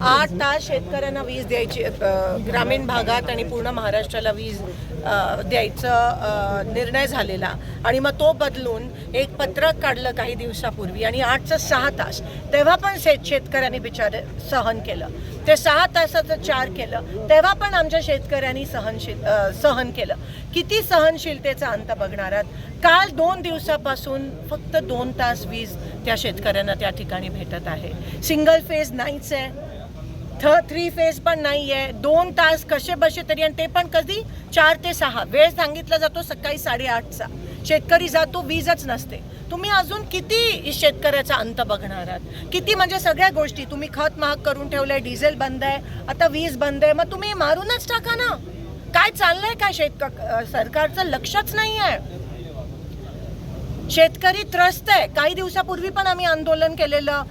8 तास शेतकऱ्यांना वीज द्यायची, ग्रामीण भागात आणि पूर्ण महाराष्ट्राला वीज द्यायचा निर्णय झालेला आणि मग तो बदलून एक पत्रक काढलं काही दिवसापूर्वी आणि 8 ते 6 तास, तेव्हा पण शेतकऱ्यांनी बिचारे सहन केलं. ते 6 तासाचं 4 केलं तेव्हा पण आमच्या शेतकऱ्यांनी सहन केलं. किती सहनशीलतेचा अंत बघणार आहात. काल 2 दिवसापासून फक्त 2 तास वीज त्या शेतकऱ्यांना त्या ठिकाणी भेटत आहे. सिंगल फेज नाहीच आहे, 3 फेज पण नाही आहे. 2 तास कसे बसे तरी, आणि ते पण कधी 4 ते 6 वेळ सांगितला जातो सकाळी 8:30चा. शेतकरी जातो, वीजच नसते. तुम्ही अजून किती शेतकऱ्याचा अंत बघणार आहात. किती म्हणजे सगळ्या गोष्टी तुम्ही खत महाग करून ठेवलंय, डिझेल बंद आहे, आता वीज बंद आहे, मग तुम्ही मारूनच टाका ना. काय चाललंय काय सरकारचं लक्षच नाही आहे. शेतकरी त्रस्त आहे. काही दिवसापूर्वी पण आम्ही आंदोलन केलेलं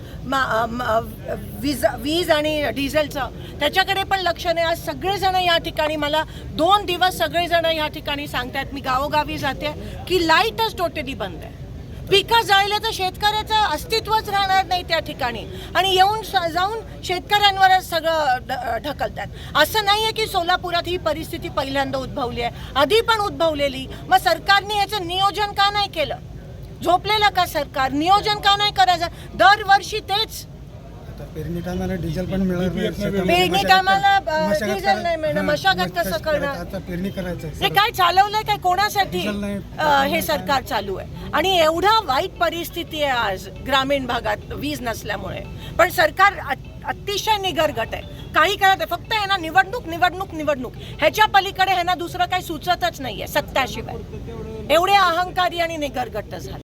वीज आणि डिझेलचं, त्याच्याकडे पण लक्ष नाही. आज सगळेजण या ठिकाणी, मला 2 दिवस सगळेजण या ठिकाणी सांगतात, मी गावोगावी जाते की लाईटच टोटली बंद आहे. पिकं जळले तर शेतकऱ्याचं अस्तित्वच राहणार नाही त्या ठिकाणी, आणि येऊन जाऊन शेतकऱ्यांवरच सगळं ढकलतात. असं नाही आहे की सोलापुरात ही परिस्थिती पहिल्यांदा उद्भवली आहे, आधी पण उद्भवलेली. मग सरकारने याचं नियोजन का नाही केलं. झोपलेलं का सरकार. नियोजन का नाही करायचं. दरवर्षी तेच. पेरणी टायमाला डिझेल पण मिळणार नाही, पेरणी टायमाला डिझेल नाही मिळणार, मशागत कसं करणार. आता पेरणी करायचं हे काय चालवलंय काय, कोणासाठी हे सरकार चालू आहे. आणि एवढा वाईट परिस्थिती आहे आज ग्रामीण भागात वीज नसल्यामुळे, पण सरकार अतिशय निगरगट आहे. काही करत आहे, फक्त आहे ना निवडणूक निवडणूक निवडणूक, ह्याच्या पलीकडे ह्यांना दुसरं काही सुचतच नाहीये सत्ताशिवाय. एवढे अहंकारी आणि निगरगट झाले.